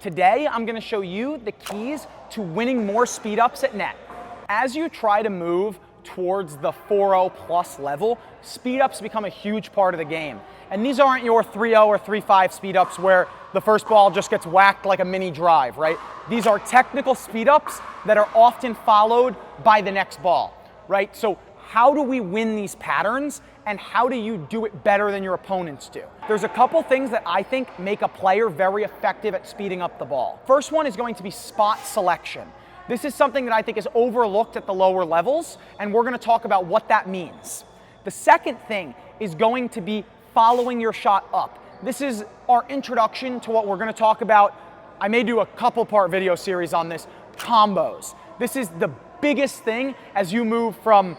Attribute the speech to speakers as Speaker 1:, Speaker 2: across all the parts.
Speaker 1: Today, I'm gonna show you the keys to winning more speed ups at net. As you try to move towards the 4.0 plus level, speed ups become a huge part of the game. And these aren't your 3.0 or 3.5 speed ups where the first ball just gets whacked like a mini drive, right? These are technical speed ups that are often followed by the next ball, right? So how do we win these patterns, and how do you do it better than your opponents do? There's a couple things that I think make a player very effective at speeding up the ball. First one is going to be spot selection. This is something that I think is overlooked at the lower levels, and we're gonna talk about what that means. The second thing is going to be following your shot up. This is our introduction to what we're gonna talk about. I may do a couple part video series on this, combos. This is the biggest thing as you move from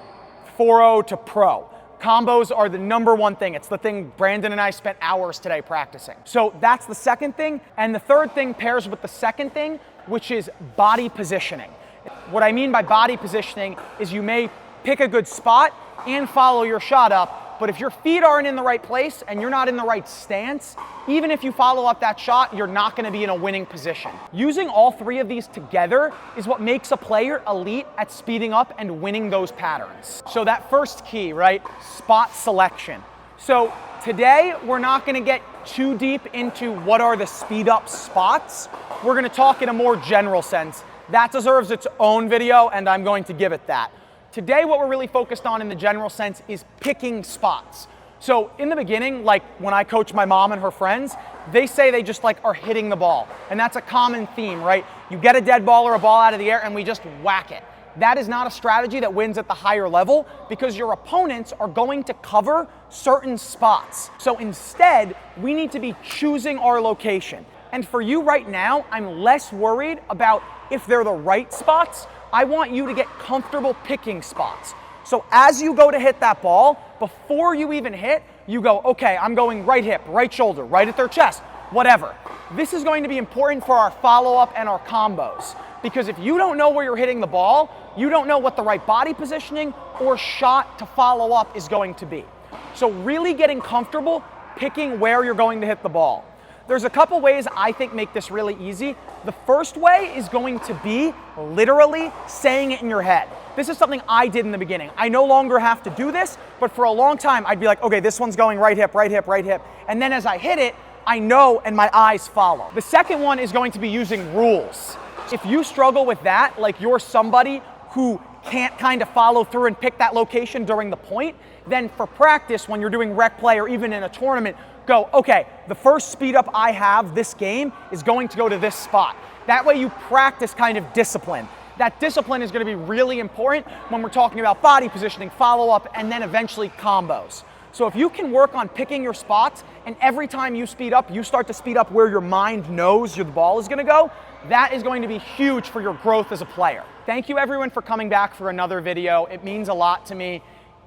Speaker 1: 4.0 to pro. Combos are the number one thing. It's the thing Brandon and I spent hours today practicing. So that's the second thing. And the third thing pairs with the second thing, which is body positioning. What I mean by body positioning is you may pick a good spot and follow your shot up, but if your feet aren't in the right place and you're not in the right stance, even if you follow up that shot, you're not gonna be in a winning position. Using all three of these together is what makes a player elite at speeding up and winning those patterns. So that first key, right? Spot selection. So today, we're not gonna get too deep into what are the speed up spots. We're gonna talk in a more general sense. That deserves its own video, and I'm going to give it that. Today, what we're really focused on in the general sense is picking spots. So in the beginning, like when I coach my mom and her friends, they say they just are hitting the ball. And that's a common theme, right? You get a dead ball or a ball out of the air and we just whack it. That is not a strategy that wins at the higher level because your opponents are going to cover certain spots. So instead, we need to be choosing our location. And for you right now, I'm less worried about if they're the right spots. I want you to get comfortable picking spots. So as you go to hit that ball, before you even hit, you go, okay, I'm going right hip, right shoulder, right at their chest, whatever. This is going to be important for our follow-up and our combos. Because if you don't know where you're hitting the ball, you don't know what the right body positioning or shot to follow up is going to be. So really getting comfortable picking where you're going to hit the ball. There's a couple ways I think make this really easy. The first way is going to be literally saying it in your head. This is something I did in the beginning. I no longer have to do this, but for a long time I'd be like, okay, this one's going right hip, right hip, right hip. And then as I hit it, I know and my eyes follow. The second one is going to be using rules. If you struggle with that, like you're somebody who can't kind of follow through and pick that location during the point, then for practice, when you're doing rec play or even in a tournament, go, okay, the first speed up I have this game is going to go to this spot. That way you practice kind of discipline. That discipline is going to be really important when we're talking about body positioning, follow up, and then eventually combos. So if you can work on picking your spots, and every time you speed up, you start to speed up where your mind knows the ball is going to go, that is going to be huge for your growth as a player. Thank you everyone for coming back for another video. It means a lot to me.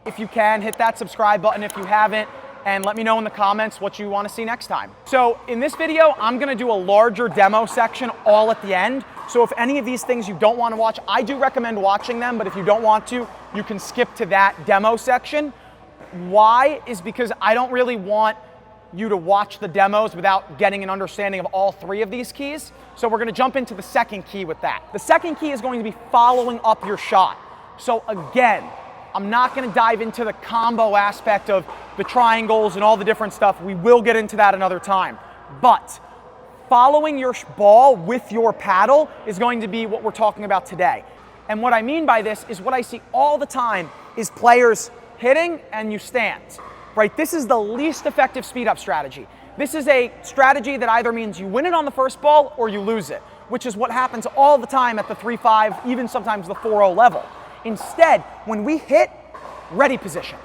Speaker 1: If you can, hit that subscribe button if you haven't, and let me know in the comments what you want to see next time. So in this video, I'm going to do a larger demo section all at the end. So if any of these things you don't want to watch, I do recommend watching them, but if you don't want to, you can skip to that demo section. Why is because I don't really want you to watch the demos without getting an understanding of all three of these keys. So we're going to jump into the second key with that. The second key is going to be following up your shot. So again, I'm not going to dive into the combo aspect of the triangles and all the different stuff. We will get into that another time. But following your ball with your paddle is going to be what we're talking about today. And what I mean by this is what I see all the time is players hitting and you stand, right? This is the least effective speed up strategy. This is a strategy that either means you win it on the first ball or you lose it, which is what happens all the time at the 3.5, even sometimes the 4.0 level. Instead, when we hit, ready position.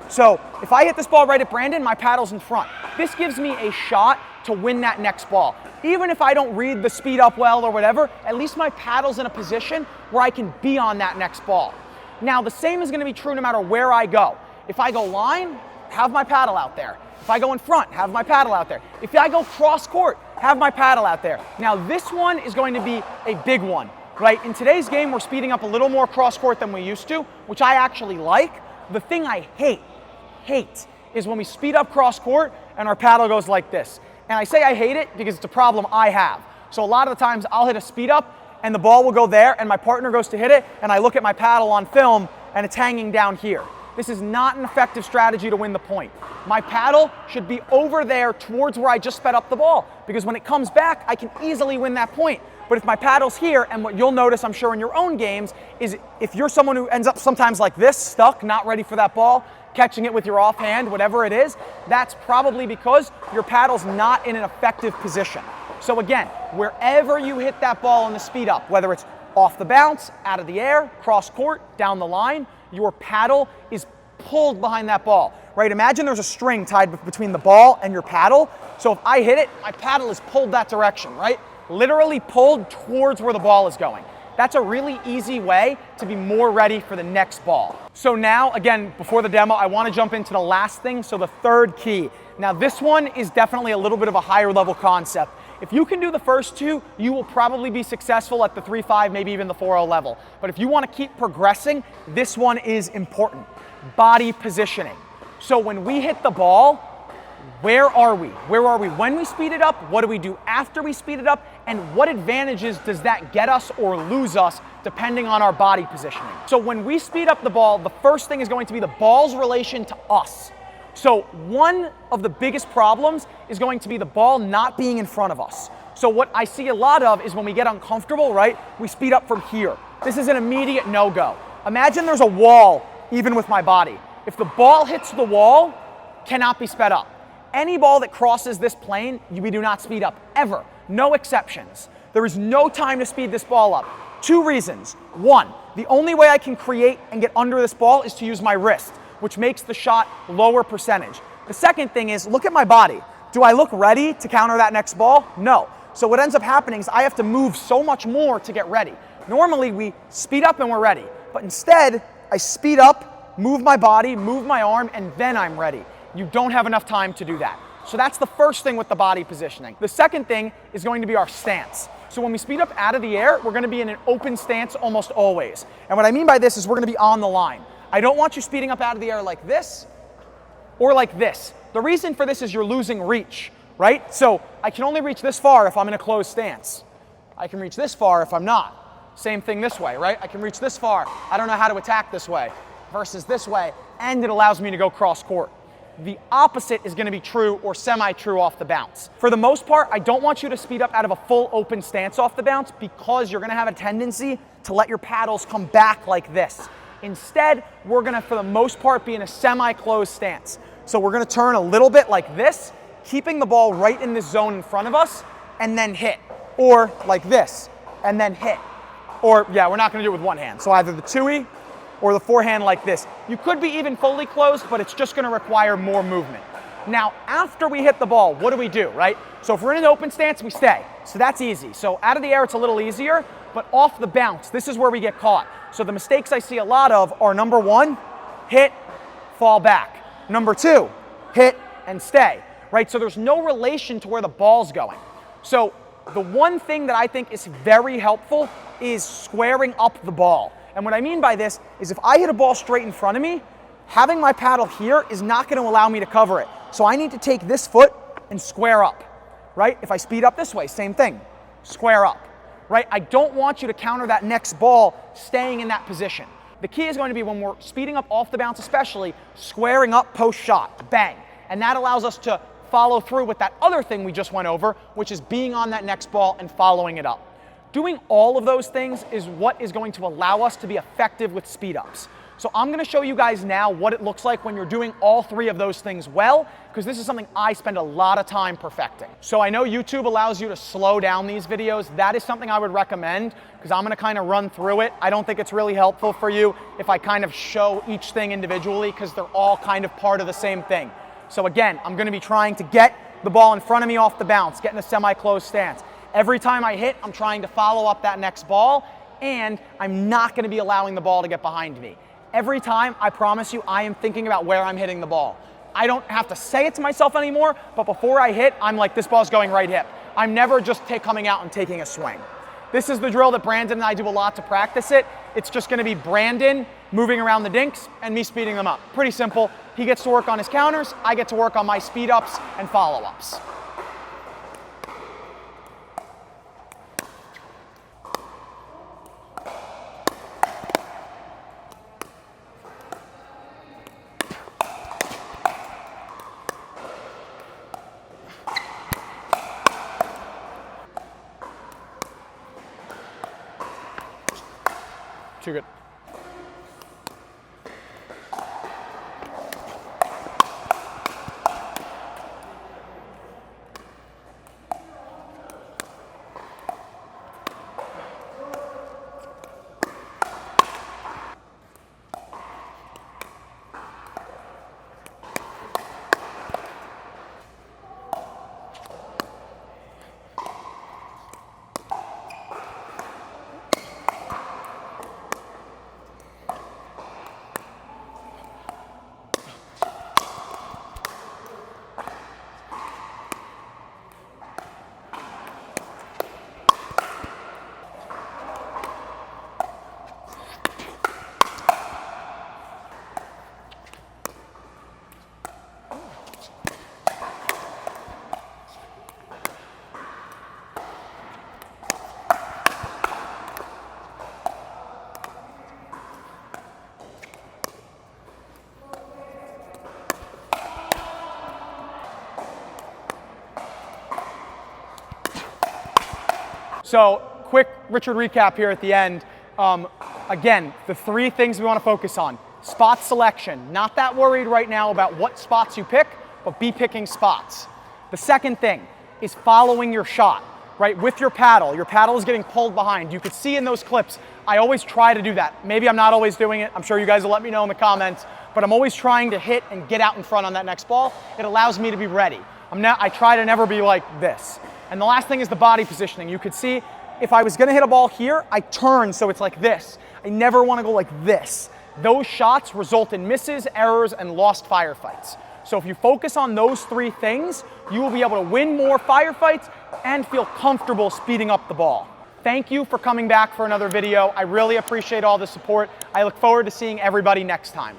Speaker 1: So if I hit this ball right at Brandon, my paddle's in front. This gives me a shot to win that next ball. Even if I don't read the speed up well or whatever, at least my paddle's in a position where I can be on that next ball. Now, the same is gonna be true no matter where I go. If I go line, have my paddle out there. If I go in front, have my paddle out there. If I go cross court, have my paddle out there. Now, this one is going to be a big one. Right, in today's game, we're speeding up a little more cross court than we used to, which I actually like. The thing I hate is when we speed up cross court and our paddle goes like this. And I say I hate it because it's a problem I have. So a lot of the times I'll hit a speed up and the ball will go there and my partner goes to hit it and I look at my paddle on film and it's hanging down here. This is not an effective strategy to win the point. My paddle should be over there towards where I just sped up the ball, because when it comes back, I can easily win that point. But if my paddle's here, and what you'll notice, I'm sure, in your own games, is if you're someone who ends up sometimes like this, stuck, not ready for that ball, catching it with your offhand, whatever it is, that's probably because your paddle's not in an effective position. So again, wherever you hit that ball on the speed up, whether it's off the bounce, out of the air, cross court, down the line, your paddle is pulled behind that ball, right? Imagine there's a string tied between the ball and your paddle. So if I hit it, my paddle is pulled that direction, right? Literally pulled towards where the ball is going. That's a really easy way to be more ready for the next ball. So now, again, before the demo, I want to jump into the last thing, so the third key. Now this one is definitely a little bit of a higher level concept. If you can do the first two, you will probably be successful at the 3-5, maybe even the 4-0 level. But if you want to keep progressing, this one is important. Body positioning. So when we hit the ball, where are we? Where are we when we speed it up? What do we do after we speed it up? And what advantages does that get us or lose us depending on our body positioning? So when we speed up the ball, the first thing is going to be the ball's relation to us. So one of the biggest problems is going to be the ball not being in front of us. So what I see a lot of is when we get uncomfortable, right, we speed up from here. This is an immediate no-go. Imagine there's a wall even with my body. If the ball hits the wall, cannot be sped up. Any ball that crosses this plane, we do not speed up, ever. No exceptions. There is no time to speed this ball up. Two reasons. One, the only way I can create and get under this ball is to use my wrist, which makes the shot lower percentage. The second thing is, look at my body. Do I look ready to counter that next ball? No. So what ends up happening is I have to move so much more to get ready. Normally we speed up and we're ready, but instead I speed up, move my body, move my arm, and then I'm ready. You don't have enough time to do that. So that's the first thing with the body positioning. The second thing is going to be our stance. So when we speed up out of the air, we're going to be in an open stance almost always. And what I mean by this is we're going to be on the line. I don't want you speeding up out of the air like this or like this. The reason for this is you're losing reach, right? So I can only reach this far if I'm in a closed stance. I can reach this far if I'm not. Same thing this way, right? I can reach this far. I don't know how to attack this way versus this way, and it allows me to go cross court. The opposite is going to be true or semi-true off the bounce. For the most part, I don't want you to speed up out of a full open stance off the bounce because you're going to have a tendency to let your paddles come back like this. Instead, we're going to, for the most part, be in a semi-closed stance. So we're going to turn a little bit like this, keeping the ball right in this zone in front of us, and then hit. Or like this, and then hit. Or, yeah, we're not going to do it with one hand. So either the two-y or the forehand like this. You could be even fully closed, but it's just going to require more movement. Now, after we hit the ball, what do, right? So if we're in an open stance, we stay. So that's easy. So out of the air, it's a little easier, but off the bounce, this is where we get caught. So the mistakes I see a lot of are number one, hit, fall back. Number two, hit and stay, right? So there's no relation to where the ball's going. So the one thing that I think is very helpful is squaring up the ball. And what I mean by this is if I hit a ball straight in front of me, having my paddle here is not going to allow me to cover it. So I need to take this foot and square up, right? If I speed up this way, same thing, square up, right? I don't want you to counter that next ball staying in that position. The key is going to be when we're speeding up off the bounce especially, squaring up post-shot, bang. And that allows us to follow through with that other thing we just went over, which is being on that next ball and following it up. Doing all of those things is what is going to allow us to be effective with speed ups. So I'm going to show you guys now what it looks like when you're doing all three of those things well, because this is something I spend a lot of time perfecting. So I know YouTube allows you to slow down these videos. That is something I would recommend, because I'm going to kind of run through it. I don't think it's really helpful for you if I kind of show each thing individually, because they're all kind of part of the same thing. So again, I'm going to be trying to get the ball in front of me off the bounce, get in a semi-closed stance. Every time I hit, I'm trying to follow up that next ball, and I'm not going to be allowing the ball to get behind me. Every time, I promise you, I am thinking about where I'm hitting the ball. I don't have to say it to myself anymore, but before I hit, I'm like, this ball's going right hip. I'm never just coming out and taking a swing. This is the drill that Brandon and I do a lot to practice it. It's just going to be Brandon moving around the dinks and me speeding them up. Pretty simple. He gets to work on his counters, I get to work on my speed ups and follow ups. Too good. So quick Richard recap here at the end. Again, the 3 things we want to focus on. Spot selection. Not that worried right now about what spots you pick, but be picking spots. The second thing is following your shot, right? With your paddle. Your paddle is getting pulled behind. You could see in those clips, I always try to do that. Maybe I'm not always doing it. I'm sure you guys will let me know in the comments, but I'm always trying to hit and get out in front on that next ball. It allows me to be ready. I try to never be like this. And the last thing is the body positioning. You could see if I was gonna hit a ball here, I turn so it's like this. I never wanna go like this. Those shots result in misses, errors, and lost firefights. So if you focus on those 3 things, you will be able to win more firefights and feel comfortable speeding up the ball. Thank you for coming back for another video. I really appreciate all the support. I look forward to seeing everybody next time.